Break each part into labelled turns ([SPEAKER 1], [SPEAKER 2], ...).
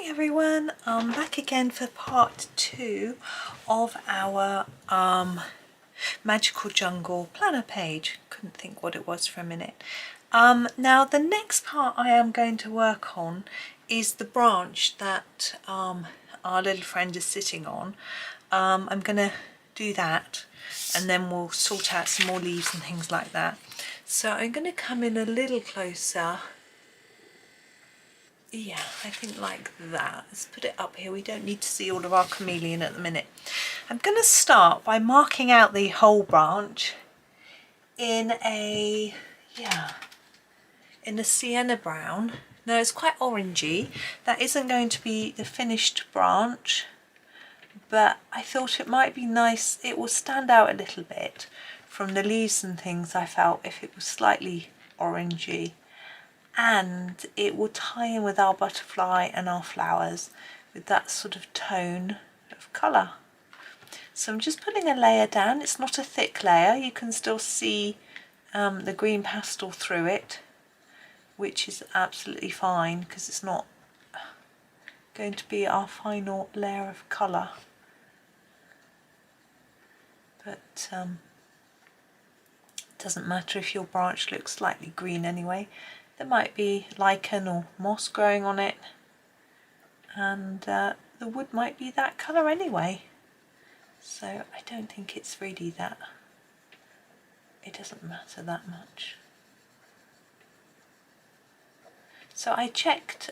[SPEAKER 1] Hi everyone, back again for part 2 of our Magical Jungle planner page. Couldn't think what it was for a minute. Now the next part I am going to work on is the branch that our little friend is sitting on. I'm going to do that and then we'll sort out some more leaves and things like that. So I'm going to come in a little closer. Yeah, I think like that. Let's put it up here. We don't need to see all of our chameleon at the minute. I'm going to start by marking out the whole branch in a Sienna Brown. Now it's quite orangey. That isn't going to be the finished branch, but I thought it might be nice. It will stand out a little bit from the leaves and things, I felt, if it was slightly orangey. And it will tie in with our butterfly and our flowers with that sort of tone of colour. So I'm just putting a layer down. It's not a thick layer. You can still see the green pastel through it, which is absolutely fine because it's not going to be our final layer of colour. But it doesn't matter if your branch looks slightly green anyway. There might be lichen or moss growing on it, and the wood might be that colour anyway. So I don't think it's really that, it doesn't matter that much. So I checked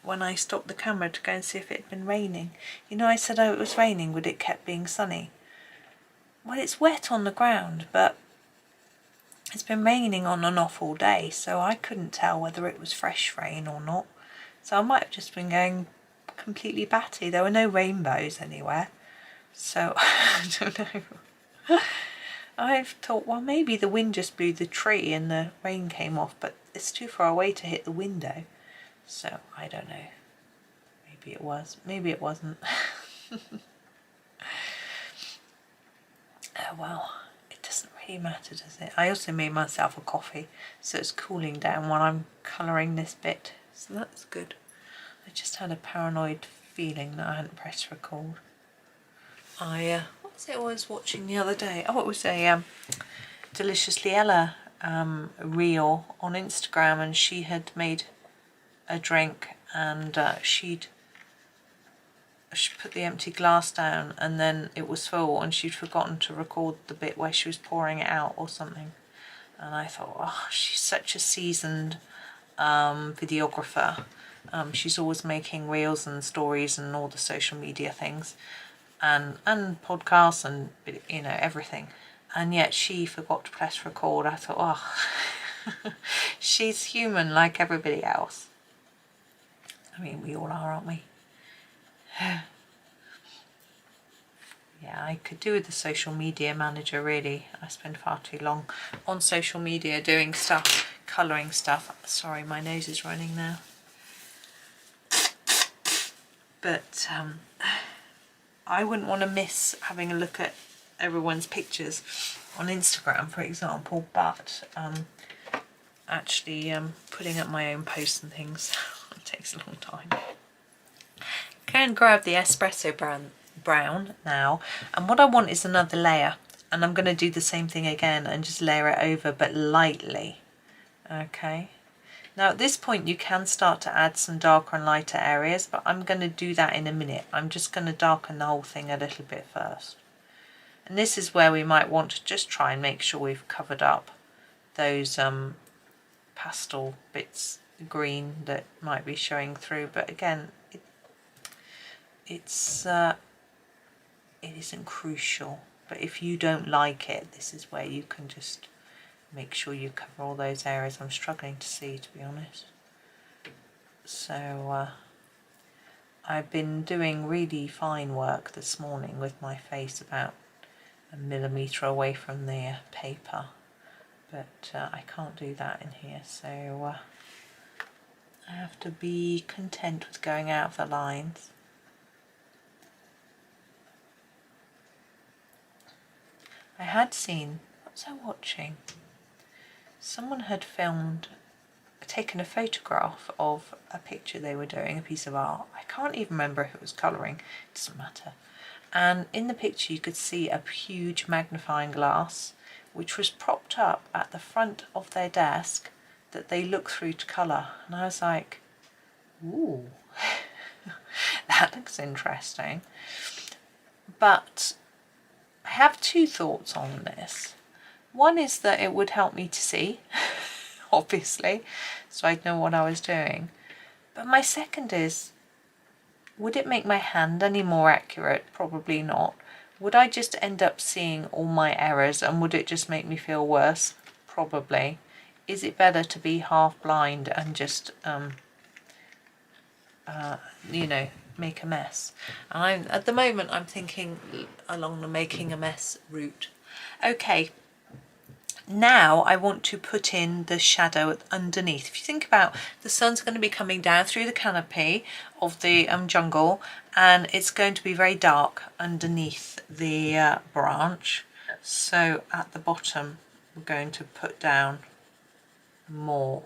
[SPEAKER 1] when I stopped the camera to go and see if it had been raining. You know, I said, oh, it was raining, but it kept being sunny. Well, it's wet on the ground, but it's been raining on and off all day, so I couldn't tell whether it was fresh rain or not. So I might have just been going completely batty. There were no rainbows anywhere, so I don't know. I've thought, well, maybe the wind just blew the tree and the rain came off, but it's too far away to hit the window. So I don't know. Maybe it was, maybe it wasn't. Oh well. Doesn't really matter, does it? I also made myself a coffee, so it's cooling down while I'm colouring this bit, so that's good. I just had a paranoid feeling that I hadn't pressed record. What was it I was watching the other day? Oh, it was a Deliciously Ella reel on Instagram, and she had made a drink and she put the empty glass down and then it was full and she'd forgotten to record the bit where she was pouring it out or something. And I thought, oh, she's such a seasoned videographer. She's always making reels and stories and all the social media things and podcasts and, you know, everything. And yet she forgot to press record. I thought, oh, she's human like everybody else. I mean, we all are, aren't we? Yeah, I could do with the social media manager, really. I spend far too long on social media doing stuff, colouring stuff. Sorry, my nose is running now. But I wouldn't want to miss having a look at everyone's pictures on Instagram, for example, but actually putting up my own posts and things it takes a long time. Go and grab the Espresso Brown now, and what I want is another layer, and I'm going to do the same thing again and just layer it over, but lightly. Okay, now at this point you can start to add some darker and lighter areas, but I'm going to do that in a minute. I'm just going to darken the whole thing a little bit first, and this is where we might want to just try and make sure we've covered up those pastel bits, green, that might be showing through, but again it isn't crucial. But if you don't like it, this is where you can just make sure you cover all those areas. I'm struggling to see, to be honest. So I've been doing really fine work this morning with my face about a millimetre away from the paper, but I can't do that in here, so I have to be content with going out of the lines. I had seen, what was I watching? Someone had filmed taken a photograph of a picture they were doing, a piece of art. I can't even remember if it was colouring, it doesn't matter. And in the picture you could see a huge magnifying glass which was propped up at the front of their desk that they look through to colour. And I was like, ooh, that looks interesting. But I have two thoughts on this. One is that it would help me to see, obviously, so I'd know what I was doing. But my second is, would it make my hand any more accurate? Probably not. Would I just end up seeing all my errors and would it just make me feel worse? Probably. Is it better to be half blind and just, you know, make a mess? And at the moment I'm thinking along the making a mess route. Okay. Now I want to put in the shadow underneath. If you think about, the sun's going to be coming down through the canopy of the jungle, and it's going to be very dark underneath the branch. So at the bottom we're going to put down more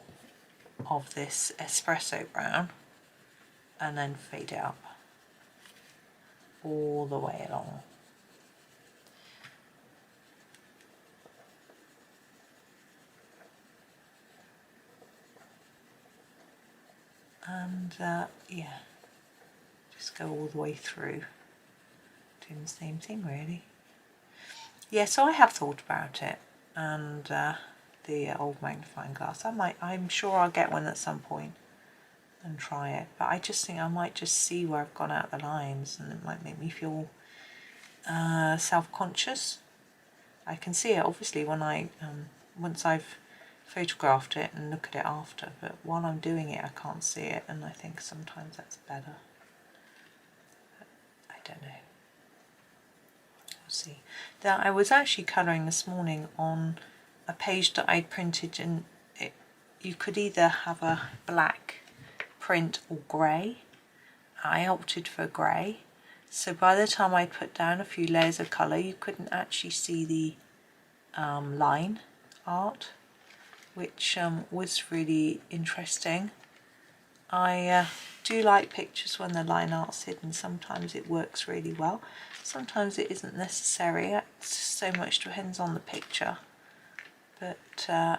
[SPEAKER 1] of this Espresso Brown and then fade it up all the way along. And yeah, just go all the way through, doing the same thing really. Yeah, so I have thought about it, and the old magnifying glass. I'm sure I'll get one at some point and try it, but I just think I might just see where I've gone out the lines, and it might make me feel self-conscious. I can see it obviously when I once I've photographed it and look at it after, but while I'm doing it I can't see it, and I think sometimes that's better. But I don't know. We'll see. Now I was actually colouring this morning on a page that I'd printed, and you could either have a black print or grey. I opted for grey, so by the time I put down a few layers of colour you couldn't actually see the line art, which was really interesting. I do like pictures when the line art's hidden. Sometimes it works really well, sometimes it isn't necessary. It so much depends on the picture, but I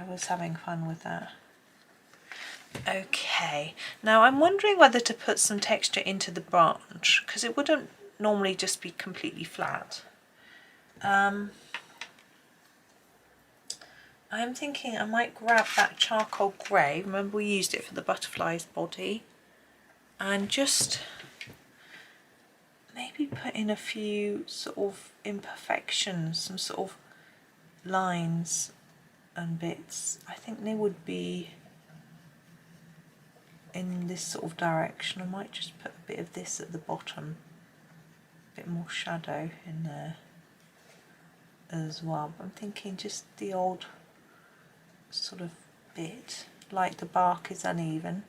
[SPEAKER 1] was having fun with that. Okay, now I'm wondering whether to put some texture into the branch, because it wouldn't normally just be completely flat. I'm thinking I might grab that charcoal grey, remember we used it for the butterfly's body, and just maybe put in a few sort of imperfections, some sort of lines and bits. I think they would be in this sort of direction. I might just put a bit of this at the bottom, a bit more shadow in there as well. But I'm thinking just the old sort of bit, like the bark is uneven.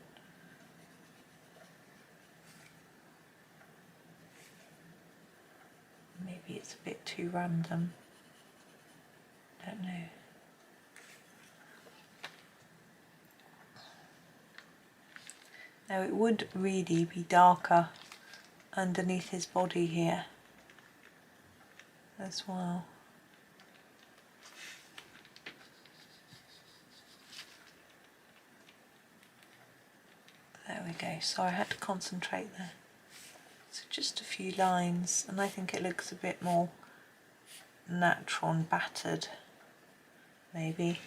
[SPEAKER 1] Maybe it's a bit too random, don't know. Now it would really be darker underneath his body here as well. There we go, so I had to concentrate there. So just a few lines, and I think it looks a bit more natural and battered, maybe.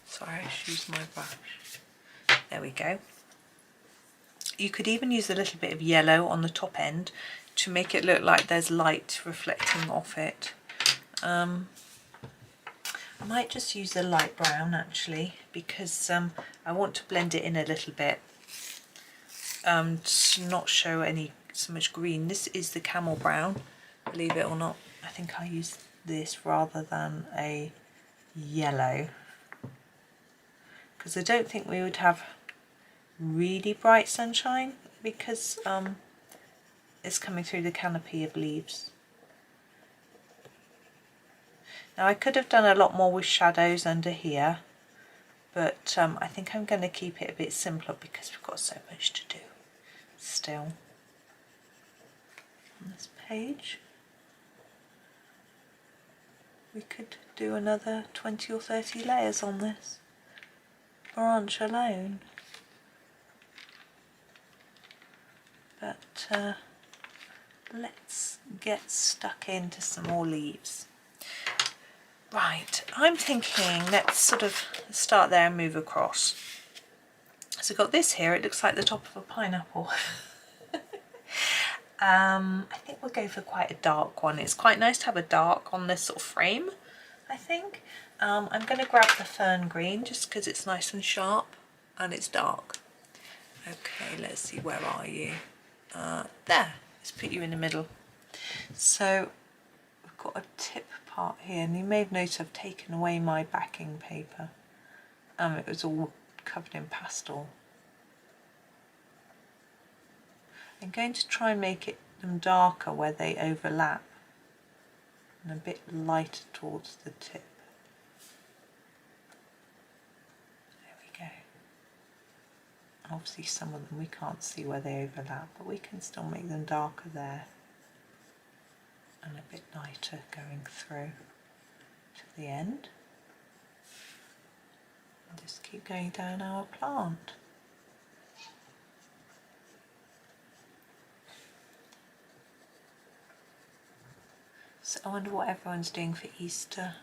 [SPEAKER 1] Sorry, I should use my brush. There we go. You could even use a little bit of yellow on the top end to make it look like there's light reflecting off it. I might just use a light brown actually, because I want to blend it in a little bit, to not show any so much green. This is the Camel Brown, believe it or not. I think I use this rather than a yellow, because I don't think we would have really bright sunshine, because it's coming through the canopy of leaves. Now I could have done a lot more with shadows under here, but I think I'm going to keep it a bit simpler because we've got so much to do still on this page. We could do another 20 or 30 layers on this branch alone, but let's get stuck into some more leaves. Right, I'm thinking let's sort of start there and move across. So I've got this here, it looks like the top of a pineapple. I think we'll go for quite a dark one. It's quite nice to have a dark on this sort of frame, I think. I'm going to grab the fern green just because it's nice and sharp and it's dark. Okay, let's see, where are you? There, let's put you in the middle. So we've got a tip part here, and you may have noticed I've taken away my backing paper. It was all covered in pastel. I'm going to try and make them darker where they overlap and a bit lighter towards the tip. There we go. Obviously some of them we can't see where they overlap, but we can still make them darker there and a bit lighter going through to the end. And just keep going down our plant. So I wonder what everyone's doing for Easter.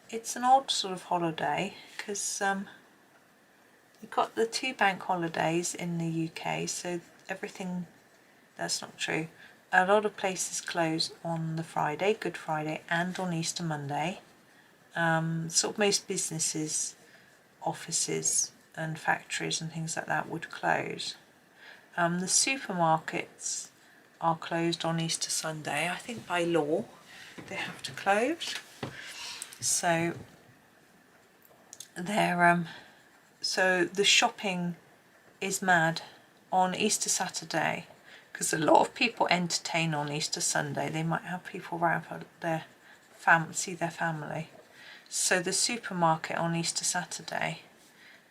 [SPEAKER 1] It's an odd sort of holiday because we've got the 2 bank holidays in the UK, so everything, that's not true. A lot of places close on the Friday, Good Friday, and on Easter Monday. Sort of most businesses, offices and factories and things like that would close. The supermarkets are closed on Easter Sunday. I think by law they have to close. So they're so the shopping is mad on Easter Saturday, because a lot of people entertain on Easter Sunday. They might have people around for their see their family. So the supermarket on Easter Saturday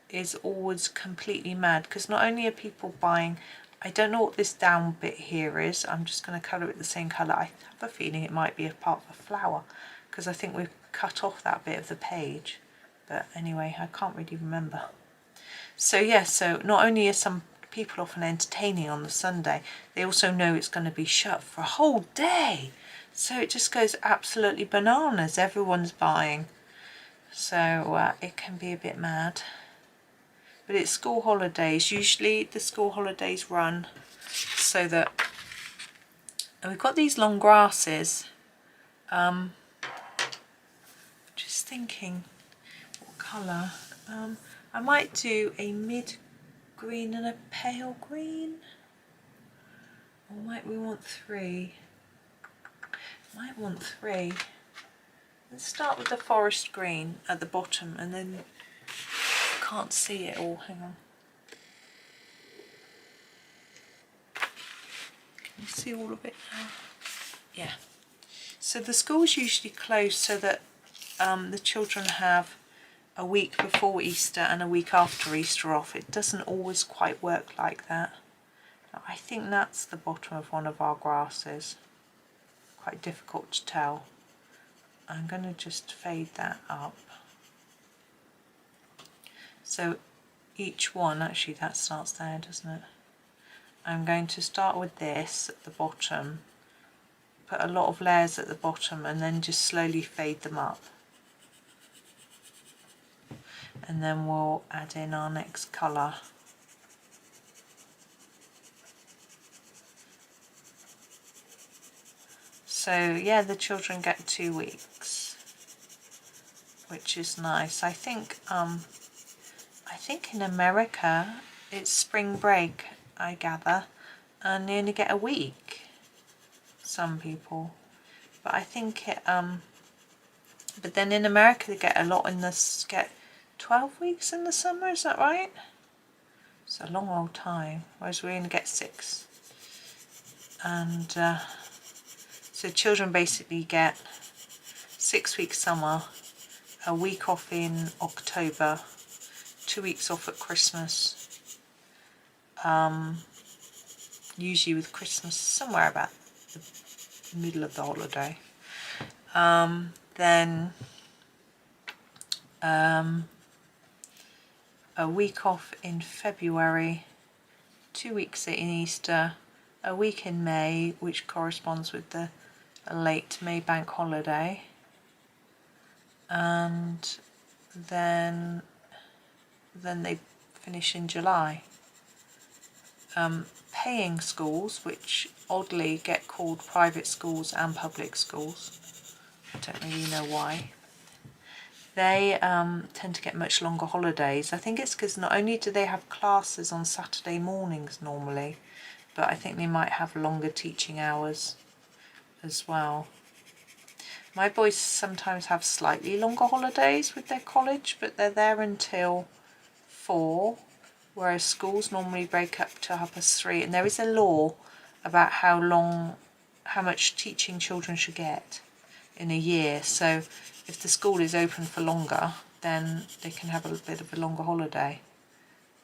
[SPEAKER 1] is always completely mad, because not only are people buying, I don't know what this down bit here is, I'm just going to colour it the same colour. I have a feeling it might be a part of a flower, because I think we've cut off that bit of the page. But anyway, I can't really remember. So yeah, so not only are some people often entertaining on the Sunday, they also know it's going to be shut for a whole day. So it just goes absolutely bananas. Everyone's buying. So it can be a bit mad. But it's school holidays. Usually the school holidays run so that, and we've got these long grasses. Just thinking what colour. I might do a mid green and a pale green, or might we want 3? Might want 3. Let's start with the forest green at the bottom, and then can't see it all. Hang on. Can you see all of it now? Yeah. So the schools usually close so that the children have a week before Easter and a week after Easter off. It doesn't always quite work like that. Now, I think that's the bottom of one of our grasses. Quite difficult to tell. I'm going to just fade that up. So each one, actually that starts there, doesn't it? I'm going to start with this at the bottom, put a lot of layers at the bottom, and then just slowly fade them up. And then we'll add in our next colour. So yeah, the children get 2 weeks, which is nice. I think in America it's spring break, I gather, and they only get a week. Some people, but I think it. But then in America they get a lot in this. Get 12 weeks in the summer. Is that right? It's a long old time. Whereas we only get 6. And so children basically get 6 weeks summer, a week off in October, 2 weeks off at Christmas. Usually with Christmas somewhere about the middle of the holiday. Then a week off in February, 2 weeks in Easter, a week in May, which corresponds with the late May bank holiday, and then they finish in July. Paying schools, which oddly get called private schools and public schools, I don't really know why, they tend to get much longer holidays. I think it's because not only do they have classes on Saturday mornings normally, but I think they might have longer teaching hours as well. My boys sometimes have slightly longer holidays with their college, but they're there until 4, whereas schools normally break up to 3:30. And there is a law about how much teaching children should get in a year. So if the school is open for longer, then they can have a bit of a longer holiday.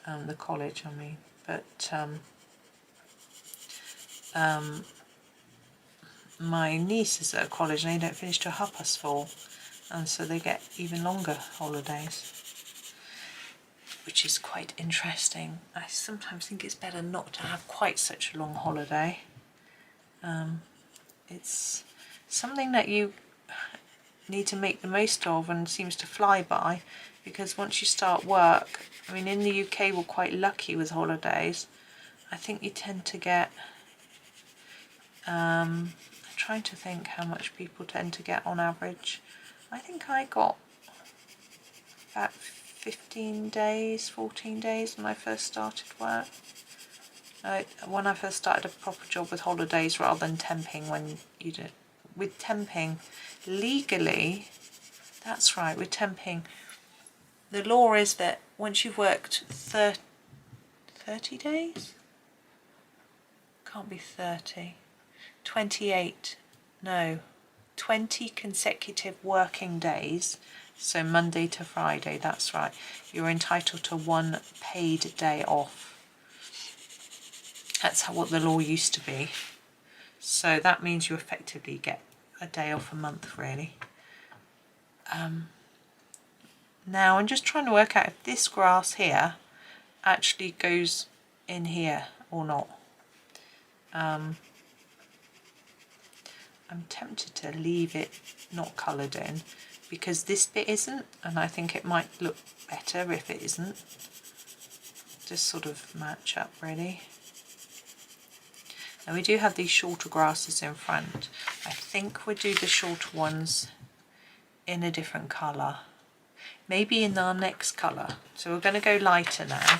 [SPEAKER 1] The college, I mean. But my niece is at a college and they don't finish till 4:30, and so they get even longer holidays, which is quite interesting. I sometimes think it's better not to have quite such a long holiday. It's something that you need to make the most of and seems to fly by, because once you start work, I mean, in the UK we're quite lucky with holidays. I think you tend to get, I'm trying to think how much people tend to get on average. I think I got about 15 days, 14 days when I first started work. When I first started a proper job with holidays rather than temping, when you do. With temping, legally, that's right, with temping, the law is that once you've worked 30 days? Can't be 30. 28, no, 20 consecutive working days, so Monday to Friday, that's right, you're entitled to 1 paid day off. That's what the law used to be. So that means you effectively get a day off a month, really. Now I'm just trying to work out if this grass here actually goes in here or not. I'm tempted to leave it not coloured in, because this bit isn't, and I think it might look better if it isn't. Just sort of match up, really. Now we do have these shorter grasses in front. I think we'll do the shorter ones in a different colour. Maybe in our next colour. So we're going to go lighter now.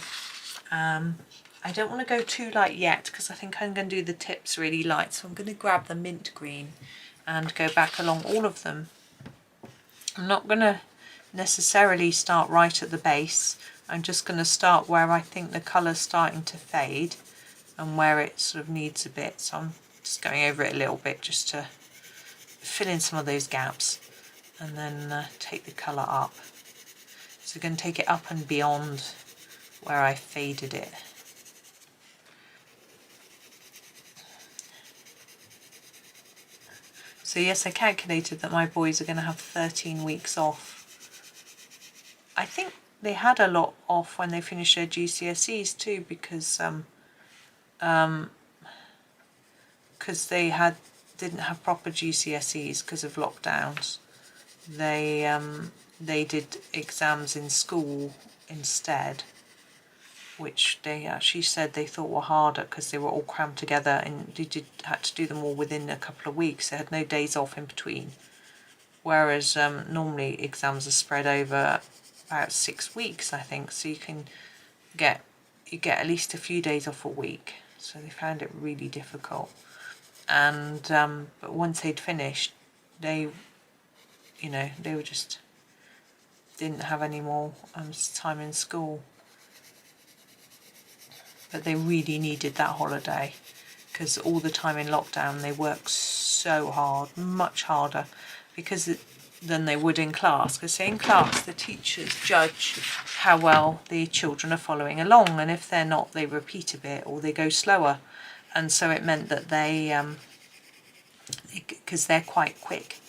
[SPEAKER 1] I don't want to go too light yet, because I think I'm going to do the tips really light. So I'm going to grab the mint green and go back along all of them. I'm not going to necessarily start right at the base. I'm just going to start where I think the colour's starting to fade and where it sort of needs a bit. So I'm just going over it a little bit just to fill in some of those gaps, and then take the colour up. So I'm going to take it up and beyond where I faded it. So yes, I calculated that my boys are going to have 13 weeks off. I think they had a lot off when they finished their GCSEs too, because they didn't have proper GCSEs because of lockdowns. They did exams in school instead, which they actually said they thought were harder because they were all crammed together, and they had to do them all within a couple of weeks. They had no days off in between, whereas normally exams are spread over about 6 weeks, I think, so you get at least a few days off a week. So they found it really difficult, and but once they'd finished, they were just didn't have any more time in school. But they really needed that holiday, because all the time in lockdown they worked so hard, much harder than they would in class, because in class the teachers judge how well the children are following along, and if they're not, they repeat a bit or they go slower. And so it meant that they, because they're quite quick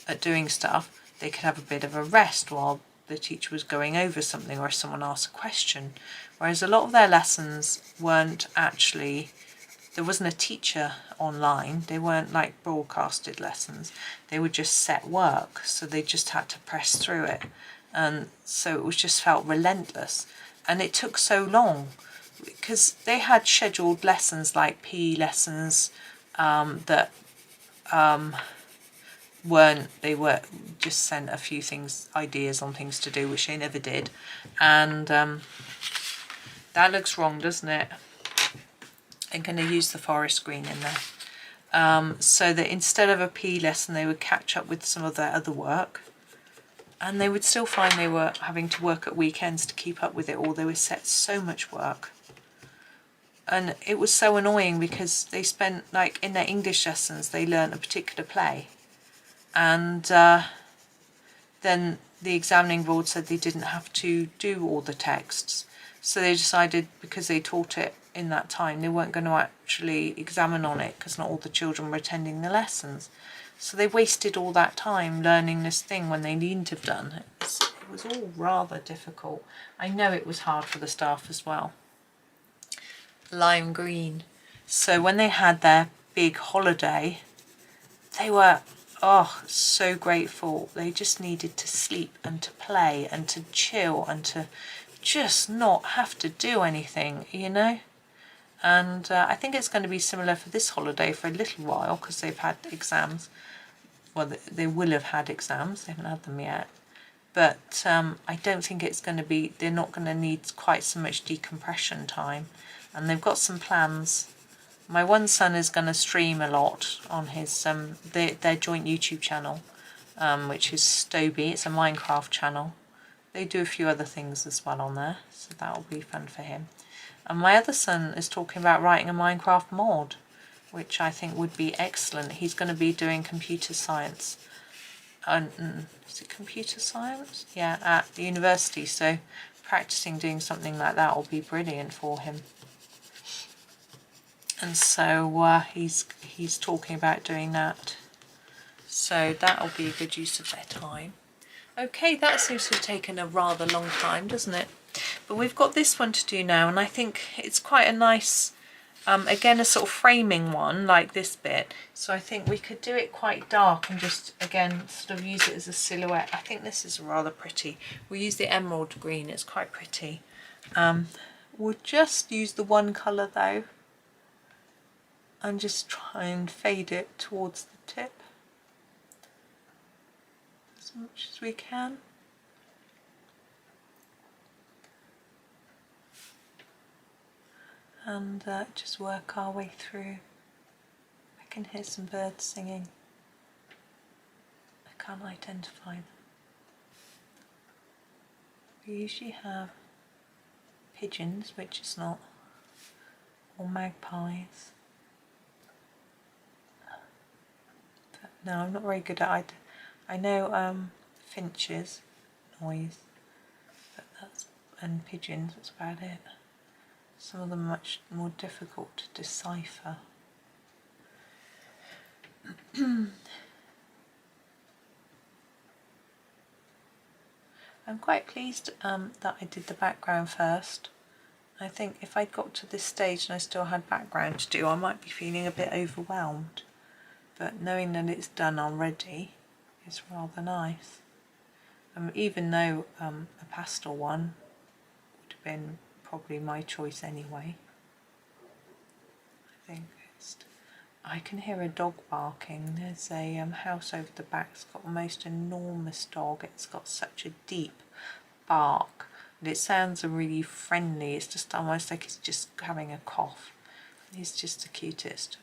[SPEAKER 1] at doing stuff, they could have a bit of a rest while the teacher was going over something or if someone asked a question. Whereas a lot of their lessons weren't actually, there wasn't a teacher online, they weren't like broadcasted lessons, they were just set work, so they just had to press through it. And so it was just felt relentless, and it took so long because they had scheduled lessons like PE lessons that they were just sent a few things, ideas on things to do, which they never did. And that looks wrong, doesn't it? I'm going to use the forest green in there, so that instead of a PE lesson they would catch up with some of their other work, and they would still find they were having to work at weekends to keep up with it all. They were set so much work, and it was so annoying because they spent, like in their English lessons they learned a particular play, and then the examining board said they didn't have to do all the texts, so they decided because they taught it in that time they weren't going to actually examine on it because not all the children were attending the lessons. So they wasted all that time learning this thing when they needn't have done. It was all rather difficult. I know it was hard for the staff as well. Lime green. So when they had their big holiday, they were, oh, so grateful. They just needed to sleep and to play and to chill and to just not have to do anything, you know. And I think it's going to be similar for this holiday for a little while because they've had exams. Well, they will have had exams, they haven't had them yet. But I don't think it's going to be, they're not going to need quite so much decompression time. And they've got some plans. My one son is going to stream a lot on his their joint YouTube channel, which is Stoby. It's a Minecraft channel. They do a few other things as well on there, so that'll be fun for him. And my other son is talking about writing a Minecraft mod, which I think would be excellent. He's going to be doing computer science. Is it computer science? Yeah, at the university. So practicing doing something like that will be brilliant for him. And so he's talking about doing that. So that'll be a good use of their time. Okay, that seems to have taken a rather long time, doesn't it? But we've got this one to do now, and I think it's quite a nice, again, a sort of framing one like this bit. So I think we could do it quite dark and just, again, sort of use it as a silhouette. I think this is rather pretty. We'll use the emerald green, it's quite pretty. We'll just use the one colour though, and just try and fade it towards the tip as much as we can. And just work our way through. I can hear some birds singing. I can't identify them. We usually have pigeons, which is not, or magpies. But no, I'm not very good at it. I know finches, noise, but that's, and pigeons, that's about it. Some of them are much more difficult to decipher. I'm quite pleased that I did the background first. I think if I'd got to this stage and I still had background to do, I might be feeling a bit overwhelmed. But knowing that it's done already is rather nice. Even though a pastel one would have been probably my choice anyway. I think I can hear a dog barking. There's a house over the back. It's got the most enormous dog. It's got such a deep bark and it sounds really friendly. It's just almost like it's just having a cough. He's just the cutest.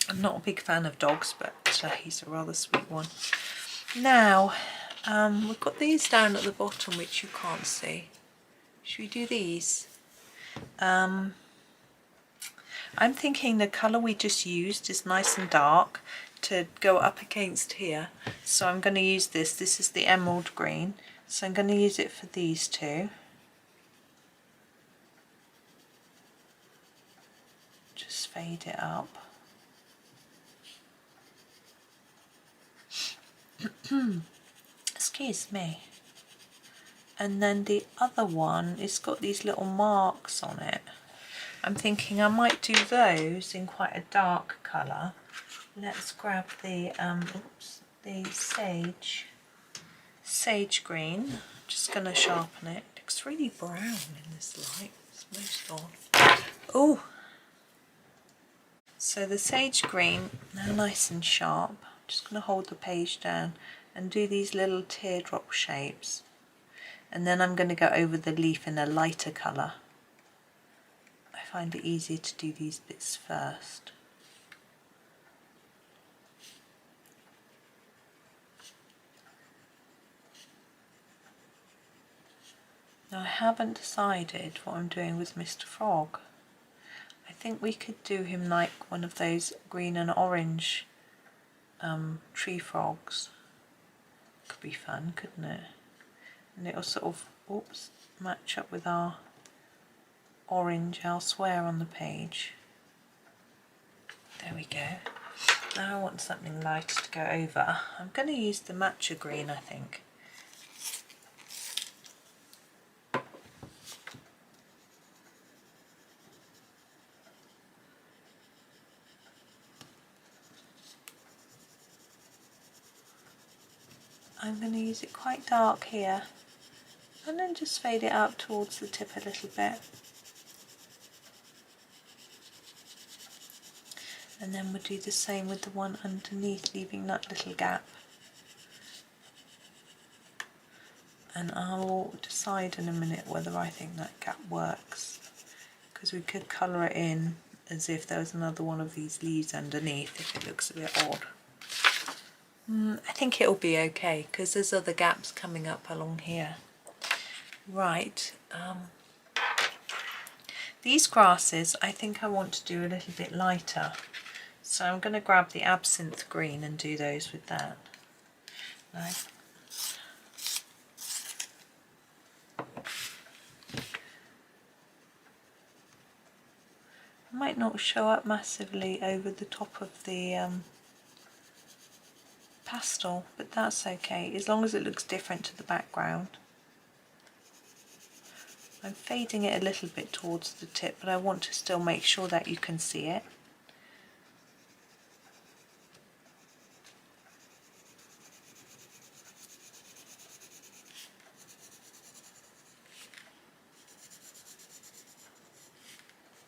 [SPEAKER 1] I'm not a big fan of dogs, but he's a rather sweet one. Now we've got these down at the bottom which you can't see. Should we do these? I'm thinking the colour we just used is nice and dark to go up against here. So I'm going to use this. This is the emerald green. So I'm going to use it for these two. Just fade it up. Excuse me. And then the other one, it's got these little marks on it. I'm thinking I might do those in quite a dark colour. Let's grab the the sage green. Just going to sharpen it. It looks really brown in this light. It's most odd. Oh. So the sage green, now nice and sharp. I'm just going to hold the page down and do these little teardrop shapes. And then I'm going to go over the leaf in a lighter colour. I find it easier to do these bits first. Now I haven't decided what I'm doing with Mr. Frog. I think we could do him like one of those green and orange tree frogs. Could be fun, couldn't it? And it'll sort of, oops, match up with our orange elsewhere on the page. There we go. Now I want something lighter to go over. I'm going to use the matcha green, I think. I'm going to use it quite dark here and then just fade it out towards the tip a little bit. And then we'll do the same with the one underneath, leaving that little gap. And I'll decide in a minute whether I think that gap works, because we could colour it in as if there was another one of these leaves underneath if it looks a bit odd. I think it'll be okay because there's other gaps coming up along here. Right, these grasses I think I want to do a little bit lighter, so I'm going to grab the absinthe green and do those with that. Right. It might not show up massively over the top of the pastel, but that's okay as long as it looks different to the background. I'm fading it a little bit towards the tip, but I want to still make sure that you can see it.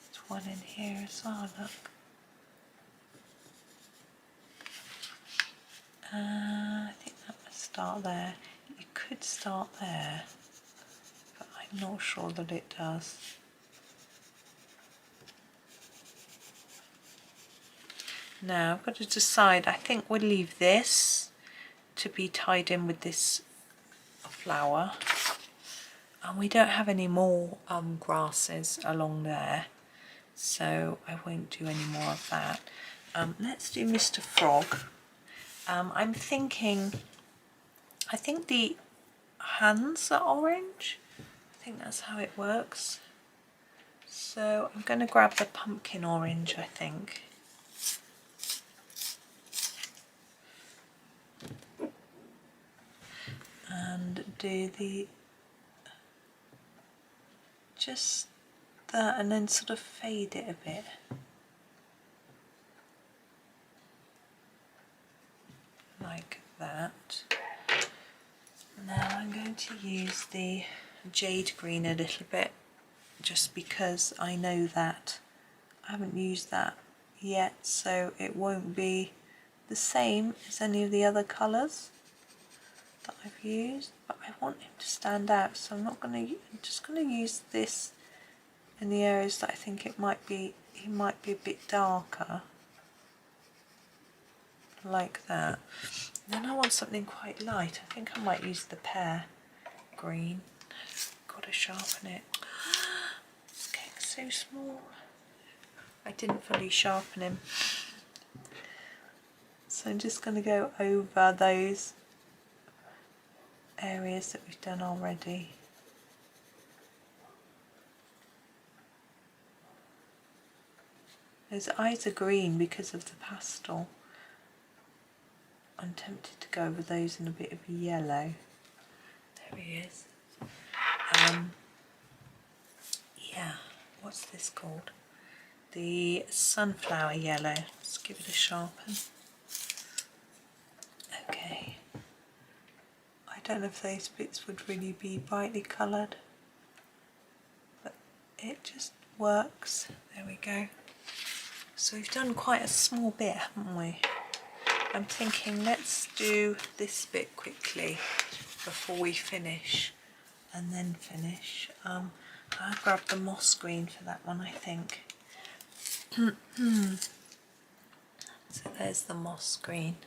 [SPEAKER 1] There's one in here as well, look. I think that must start there. You could start there, but I'm not sure that it does. Now I've got to decide. I think we'll leave this to be tied in with this flower, and we don't have any more grasses along there, so I won't do any more of that. Let's do Mr. Frog. I'm thinking, I think the hands are orange. I think that's how it works. So I'm going to grab the pumpkin orange, I think. And do the, just that, and then sort of fade it a bit. Like that. Now I'm going to use the jade green a little bit, just because I know that I haven't used that yet, so it won't be the same as any of the other colours that I've used, but I want him to stand out, so I'm just going to use this in the areas that I think he might be a bit darker, like that. And then I want something quite light. I think I might use the pear green. Got to sharpen it. It's getting so small. I didn't fully sharpen him. So I'm just going to go over those areas that we've done already. Those eyes are green because of the pastel. I'm tempted to go with those in a bit of yellow. There he is. Yeah, what's this called? The sunflower yellow. Let's give it a sharpen. Okay. I don't know if those bits would really be brightly coloured, but it just works. There we go. So we've done quite a small bit, haven't we? I'm thinking let's do this bit quickly before we finish, and then finish. I'll grab the moss green for that one, I think. So there's the moss green.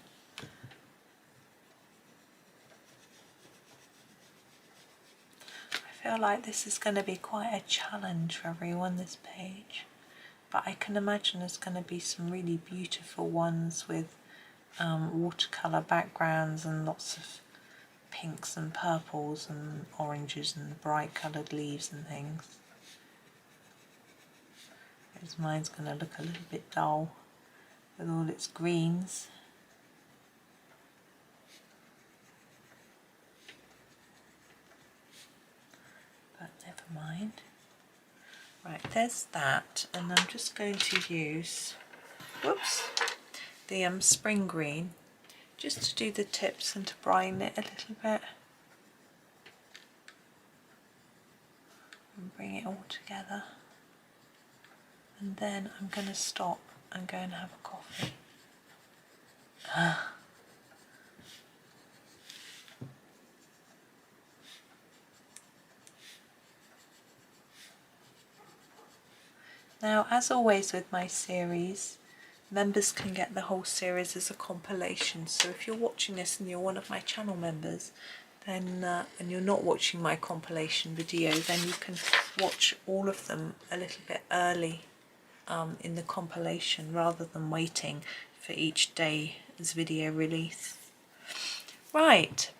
[SPEAKER 1] I feel like this is going to be quite a challenge for everyone, this page, but I can imagine there's going to be some really beautiful ones with watercolour backgrounds and lots of pinks and purples and oranges and bright coloured leaves and things. Whereas mine's going to look a little bit dull with all its greens. But never mind. Right, there's that, and I'm just going to use, whoops, the spring green just to do the tips and to brighten it a little bit and bring it all together. And then I'm going to stop and go and have a coffee. Now, as always with my series, members can get the whole series as a compilation. So if you're watching this and you're one of my channel members, then and you're not watching my compilation video, then you can watch all of them a little bit early in the compilation rather than waiting for each day's video release. Right,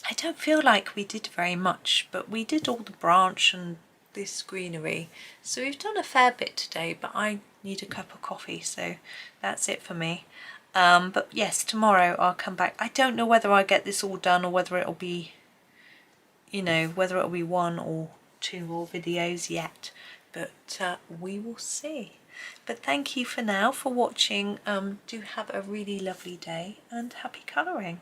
[SPEAKER 1] I don't feel like we did very much, but we did all the branch and this greenery, so we've done a fair bit today, but I need a cup of coffee, so that's it for me. But yes, tomorrow I'll come back. I don't know whether I get this all done or whether it'll be, you know, whether it'll be 1 or 2 more videos yet, but we will see. But thank you for now for watching. Do have a really lovely day and happy colouring.